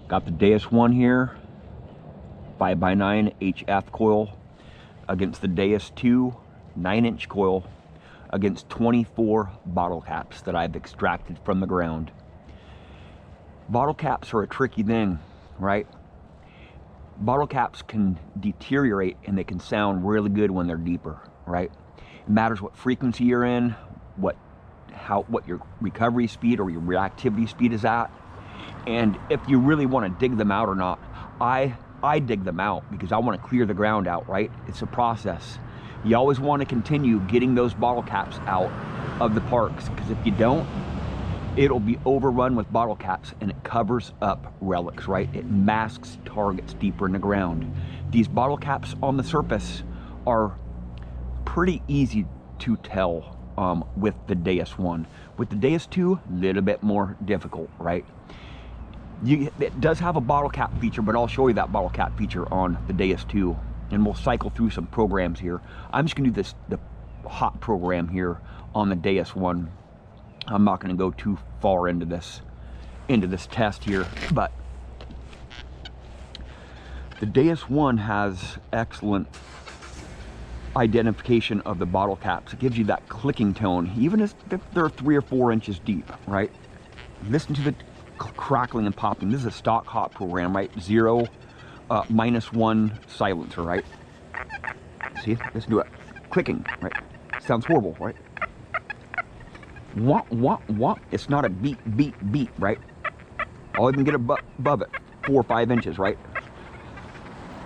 Got the Deus 1 here, 5x9 HF coil against the Deus 2 9-inch coil against 24 bottle caps that I've extracted from the ground. Bottle caps are a tricky thing, right? Bottle caps can deteriorate and they can sound really good when they're deeper, right? It matters what frequency you're in, what your recovery speed or your reactivity speed is at, and if you really want to dig them out or not. I dig them out because I want to clear the ground out, right? It's a process. You always want to continue getting those bottle caps out of the parks, because if you don't, it'll be overrun with bottle caps and it covers up relics, right? It masks targets deeper in the ground. These bottle caps on the surface are pretty easy to tell with the Deus 1. With the Deus 2, a little bit more difficult, right? It does have a bottle cap feature, but I'll show you that bottle cap feature on the Deus 2, and we'll cycle through some programs here. I'm just gonna do the hot program here on the Deus 1. I'm not gonna go too far into this test here, but the Deus 1 has excellent identification of the bottle caps. It gives you that clicking tone, even if they're 3 or 4 inches deep, right? Listen to the crackling and popping. This is a stock hot program, right? 0, -1 silencer, right? See, let's do it. Clicking, right? Sounds horrible, right? Wah, wah, wah. It's not a beat, beat, beat, right? I'll even get above it, 4 or 5 inches, right?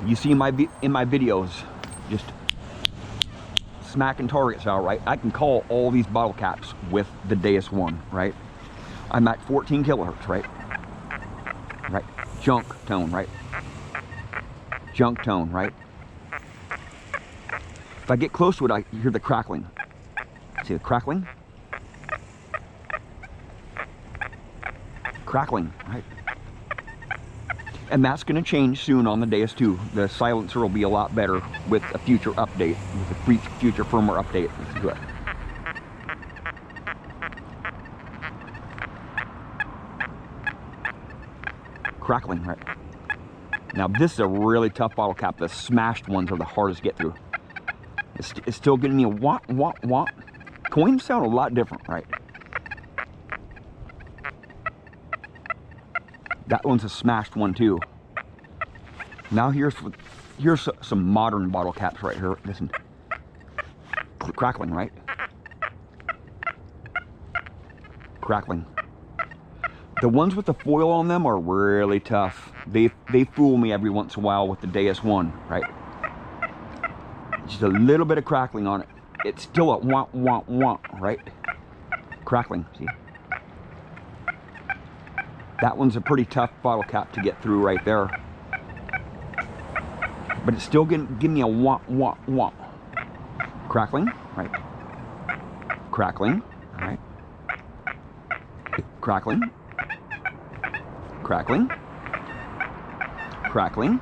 You see in my videos, just smacking targets out, right? I can call all these bottle caps with the Deus 1, right? I'm at 14 kilohertz, right? Right? Junk tone, right? Junk tone, right? If I get close to it, I hear the crackling. See the crackling? Crackling, right? And that's going to change soon on the Deus 2. The silencer will be a lot better with a future update, with a future firmware update. Let's do it. Crackling, right? Now this is a really tough bottle cap. The smashed ones are the hardest to get through. It's still getting me a wah, wah, wah. Coins sound a lot different, right? That one's a smashed one too. Now here's some modern bottle caps right here. Listen, crackling, right? Crackling. The ones with the foil on them are really tough. They fool me every once in a while with the Deus 1, right? Just a little bit of crackling on it. It's still a wah, wah, wah, right? Crackling, see? That one's a pretty tough bottle cap to get through right there. But it's still giving me a wah, wah, wah. Crackling, right? Crackling, right? Crackling. Crackling. Crackling.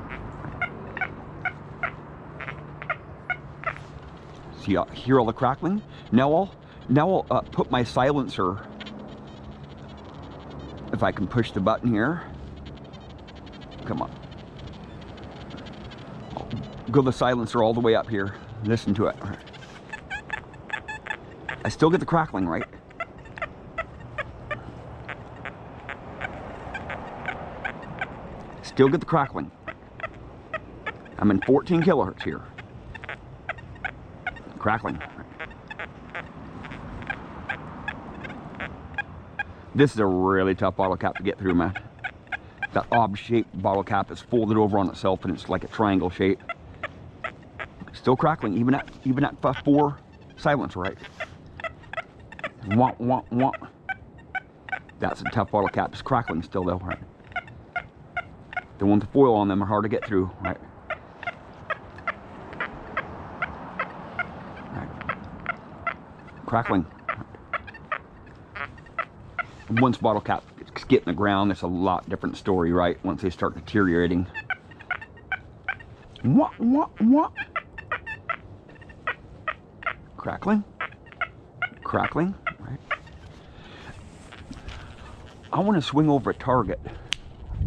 See, hear all the crackling? Now I'll put my silencer, if I can push the button here. Come on. I'll go the silencer all the way up here. Listen to it. I still get the crackling, right? Still get the crackling. I'm in 14 kilohertz here. Crackling. This is a really tough bottle cap to get through, man. That ob-shaped bottle cap is folded over on itself and it's like a triangle shape. Still crackling, even at 4 silencer, right? Wah, wah, wah. That's a tough bottle cap. It's crackling still though, right? The ones with foil on them are hard to get through, right? Right. Crackling. Once bottle cap get in the ground, it's a lot different story, right? Once they start deteriorating. Wah, wah, wah. Crackling. Crackling, right? I want to swing over a target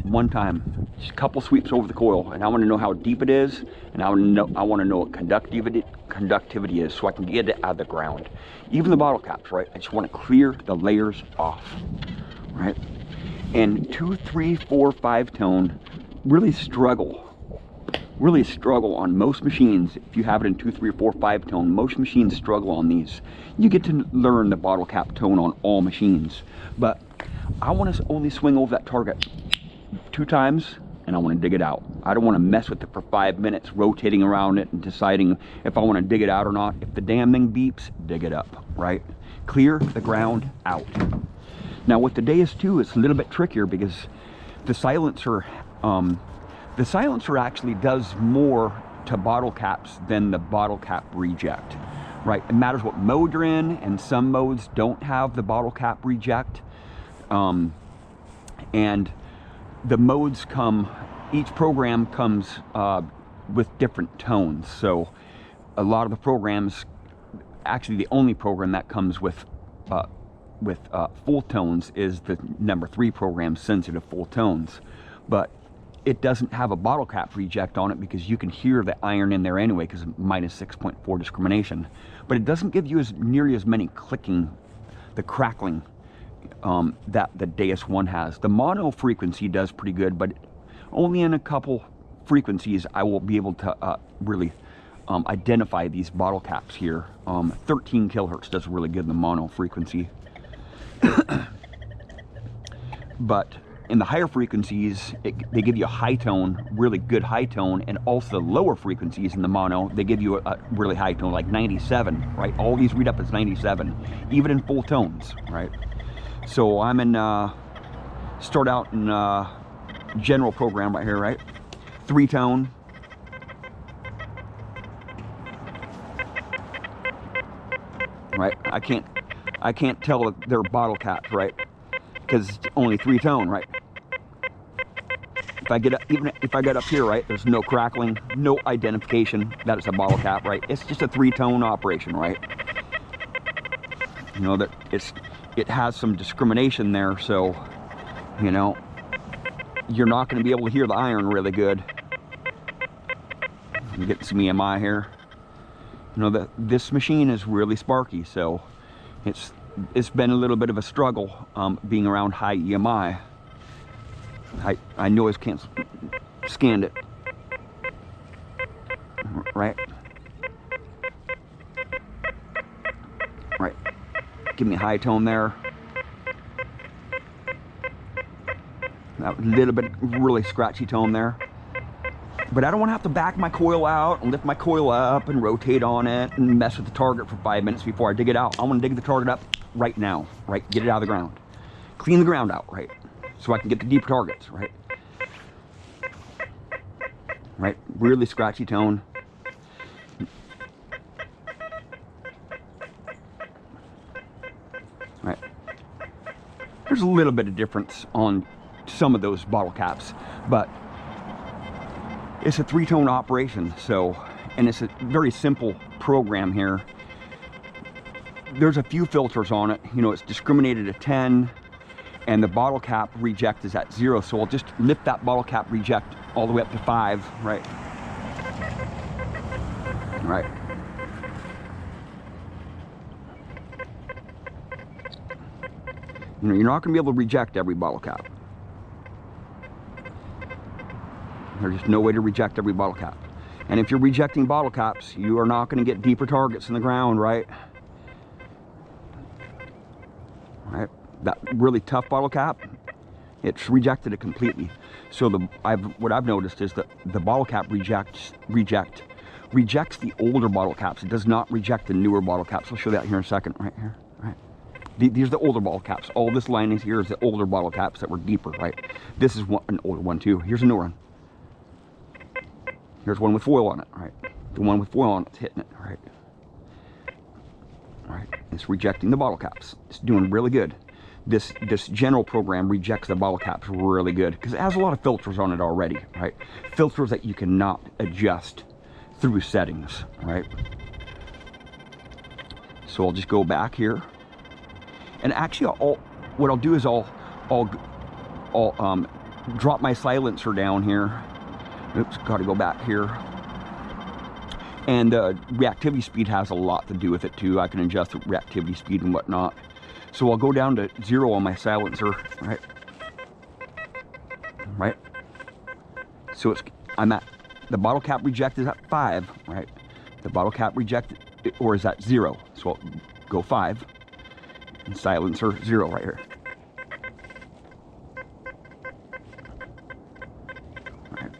one time, just a couple sweeps over the coil, and I want to know how deep it is, and I want to know what conductivity is, so I can get it out of the ground. Even the bottle caps, right? I just want to clear the layers off, right? And 2, 3, 4, 5 tone really struggle on most machines. If you have it in 2, 3, 4, 5 tone, most machines struggle on these. You get to learn the bottle cap tone on all machines, but I want to only swing over that target 2 times, and I want to dig it out. I don't want to mess with it for 5 minutes, rotating around it and deciding if I want to dig it out or not. If the damn thing beeps, dig it up, right? Clear the ground out. Now with the Deus 2, it's a little bit trickier because the silencer actually does more to bottle caps than the bottle cap reject, right? It matters what mode you're in, and some modes don't have the bottle cap reject. And the modes each program comes with different tones. So a lot of the programs, actually the only program that comes with full tones is the number 3 program, sensitive full tones. But it doesn't have a bottle cap reject on it because you can hear the iron in there anyway because of minus 6.4 discrimination. But it doesn't give you nearly as many the crackling that the Deus 1 has. The mono frequency does pretty good, but only in a couple frequencies I will be able to really identify these bottle caps here. 13 kilohertz does really good in the mono frequency. But in the higher frequencies, they give you a high tone, really good high tone, and also the lower frequencies in the mono, they give you a really high tone, like 97, right? All these read up as 97, even in full tones, right? So I'm in, start out in general program right here, right? 3 tone. Right? I can't tell if they're bottle caps, right? Because it's only 3 tone, right? If I get up, even if I get up here, right, there's no crackling, no identification that it's a bottle cap, right? It's just a 3 tone operation, right? You know that it has some discrimination there, so you know you're not going to be able to hear the iron really good. You get some EMI here. You know that this machine is really sparky, so it's been a little bit of a struggle being around high EMI. I noise can't scan it, right? Right. Give me a high tone there. That little bit really scratchy tone there. But I don't want to have to back my coil out and lift my coil up and rotate on it and mess with the target for 5 minutes before I dig it out. I want to dig the target up right now, right? Get it out of the ground. Clean the ground out, right? So I can get the deeper targets, right? Right? Really scratchy tone. Right? There's a little bit of difference on some of those bottle caps, but it's a 3 tone operation, so, and it's a very simple program here. There's a few filters on it. You know, it's discriminated at 10, and the bottle cap reject is at 0, so I'll just lift that bottle cap reject all the way up to 5, right? Right. You know, you're not going to be able to reject every bottle cap. There's just no way to reject every bottle cap. And if you're rejecting bottle caps, you are not going to get deeper targets in the ground, right? Right? That really tough bottle cap, it's rejected it completely. So what I've noticed is that the bottle cap rejects the older bottle caps. It does not reject the newer bottle caps. I'll show that here in a second, right here, right? These are the older bottle caps. All this lining here is the older bottle caps that were deeper, right? This is an older one too. Here's a new one. Here's one with foil on it, right? The one with foil on it's hitting it, right? Right, it's rejecting the bottle caps. It's doing really good. This general program rejects the bottle caps really good because it has a lot of filters on it already, right? Filters that you cannot adjust through settings, right? So I'll just go back here, and actually, what I'll do is I'll drop my silencer down here. Oops, gotta go back here. And reactivity speed has a lot to do with it too. I can adjust the reactivity speed and whatnot. So I'll go down to 0 on my silencer, right? Right? So I'm at, the bottle cap reject is at 5, right? The bottle cap reject, or is at 0. So I'll go 5, and silencer 0 right here. Right.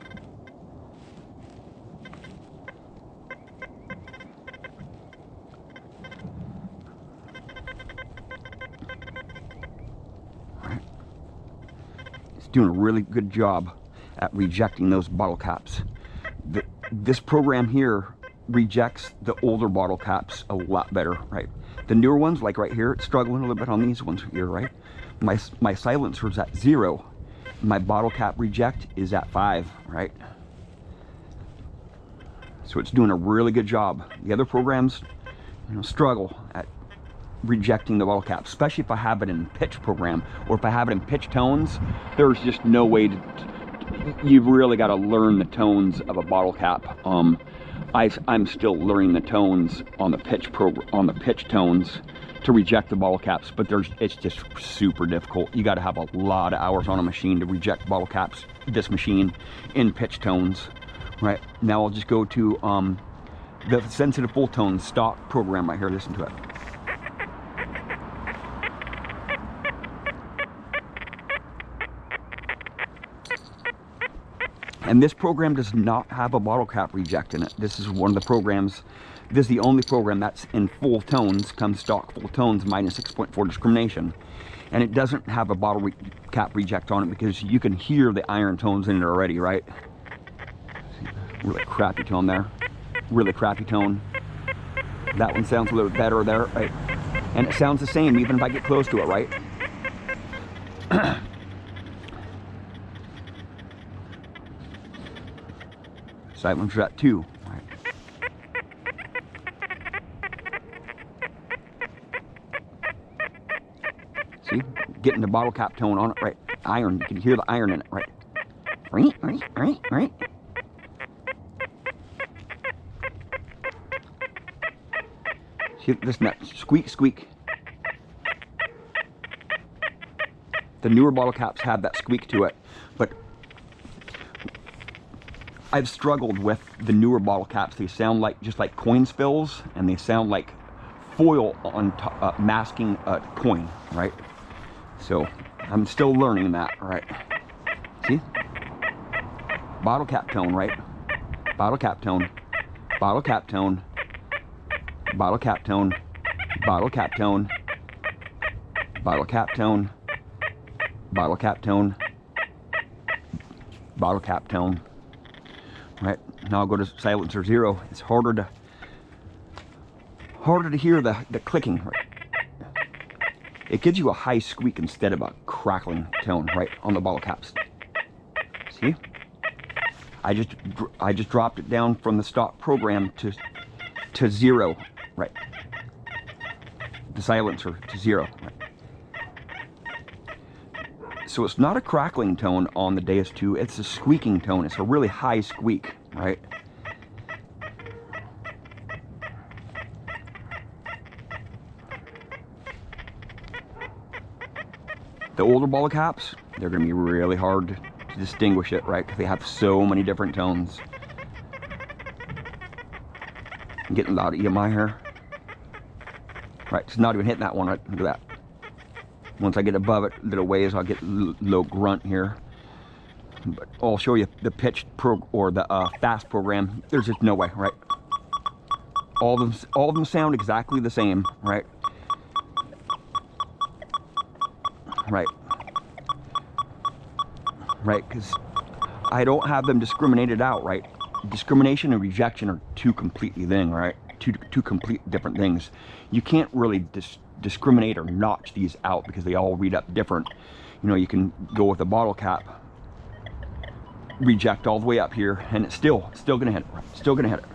Right. It's doing a really good job at rejecting those bottle caps. This program here rejects the older bottle caps a lot better, right? The newer ones, like right here, it's struggling a little bit on these ones here, right? My silencer's at 0. My bottle cap reject is at 5, right? So it's doing a really good job. The other programs, you know, struggle at rejecting the bottle cap, especially if I have it in pitch program, or if I have it in pitch tones. There's just no way to, you've really got to learn the tones of a bottle cap. I'm still learning the tones on the pitch tones to reject the bottle caps, but it's just super difficult. You got to have a lot of hours on a machine to reject bottle caps. This machine in pitch tones, right? Now I'll just go to the sensitive full tone stock program right here. Listen to it. And this program does not have a bottle cap reject in it. This is one of the programs, this is the only program that's in full tones, comes stock full tones, minus 6.4 discrimination. And it doesn't have a bottle cap reject on it because you can hear the iron tones in it already, right? Really crappy tone there. Really crappy tone. That one sounds a little bit better there, right? And it sounds the same even if I get close to it, right? Silencer at 2. Right. See, getting the bottle cap tone on it, right? Iron, you can hear the iron in it, right? Right. See, listen to that squeak, squeak. The newer bottle caps have that squeak to it, but I've struggled with the newer bottle caps. They sound like just like coin spills, and they sound like foil on top, masking a coin, right? So I'm still learning that, right? See, bottle cap tone, right? Bottle cap tone, bottle cap tone, bottle cap tone, bottle cap tone, bottle cap tone, bottle cap tone, bottle cap tone. Right, now I'll go to silencer 0. It's harder to hear the clicking, right? It gives you a high squeak instead of a crackling tone, right, on the bottle caps. See? I just dropped it down from the stock program to 0, right? The silencer to 0, right? So it's not a crackling tone on the Deus 2, it's a squeaking tone. It's a really high squeak, right? The older bottle caps, they're going to be really hard to distinguish it, right? Because they have so many different tones. I'm getting a lot of EMI here. Right, it's not even hitting that one, right? Look at that. Once I get above it, little ways, I'll get a low grunt here. But I'll show you the pitched or the fast program. There's just no way, right? All of them sound exactly the same, right? Right. Right, because I don't have them discriminated out, right? Discrimination and rejection are two completely things, right? Two complete different things. You can't really discriminate or notch these out because they all read up different. You know, you can go with a bottle cap, reject all the way up here, and it's still gonna hit it, right? Still gonna hit it,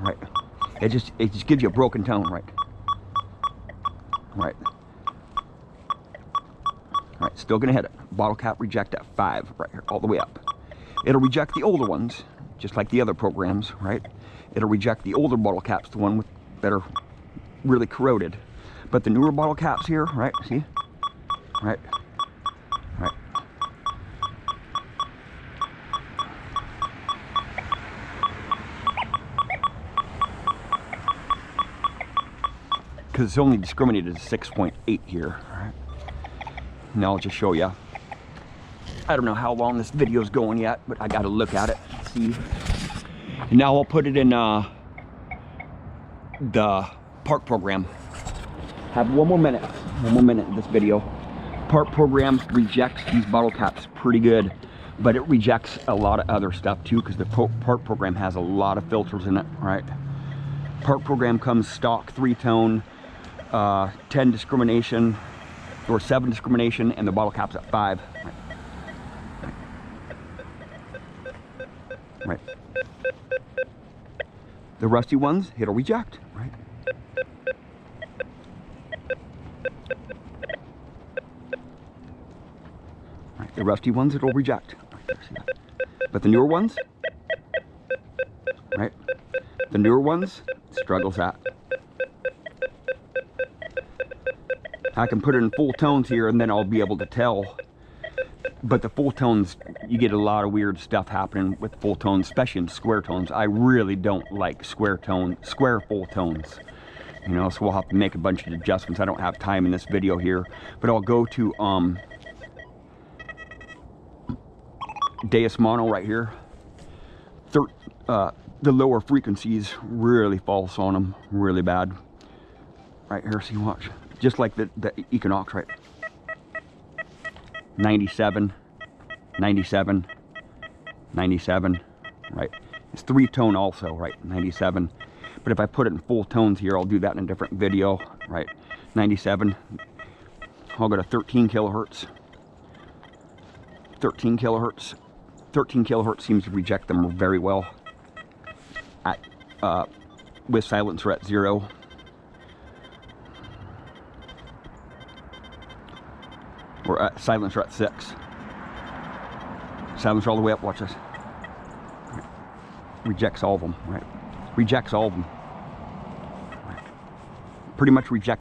right? It just gives you a broken tone, right? Right. Right, still gonna hit it. bottle cap reject at 5, right here, all the way up. It'll reject the older ones, just like the other programs, right? It'll reject the older bottle caps, the one that are really corroded. But the newer bottle caps here, right, see? Right, right. Because it's only discriminated as 6.8 here, right? Now I'll just show you. I don't know how long this video is going yet, but I got to look at it, see. And now I'll put it in the park program. Have one more minute in this video. Park program rejects these bottle caps pretty good, but it rejects a lot of other stuff too, because the park program has a lot of filters in it, right? Park program comes stock 3-tone, 10 discrimination, or 7 discrimination, and the bottle cap's at 5. Right. The rusty ones, it'll reject, right? Right. The rusty ones, it'll reject. Right. But the newer ones, right? The newer ones, struggles at. I can put it in full tones here and then I'll be able to tell. But the full tones, you get a lot of weird stuff happening with full tones, especially in square tones. I really don't like square full tones. You know, so we'll have to make a bunch of adjustments. I don't have time in this video here, but I'll go to Deus Mono right here. The lower frequencies really false on them, really bad. Right here, see, watch. Just like the Equinox, right? 97, 97, 97, right? It's 3-tone also, right? 97. But if I put it in full tones here, I'll do that in a different video, right? 97. I'll go to 13 kilohertz. 13 kilohertz. 13 kilohertz seems to reject them very well. With silencer at 0. Or silencer at 6. Silencer all the way up, watch this. Right. Rejects all of them, right? Rejects all of them. Right. Pretty much rejects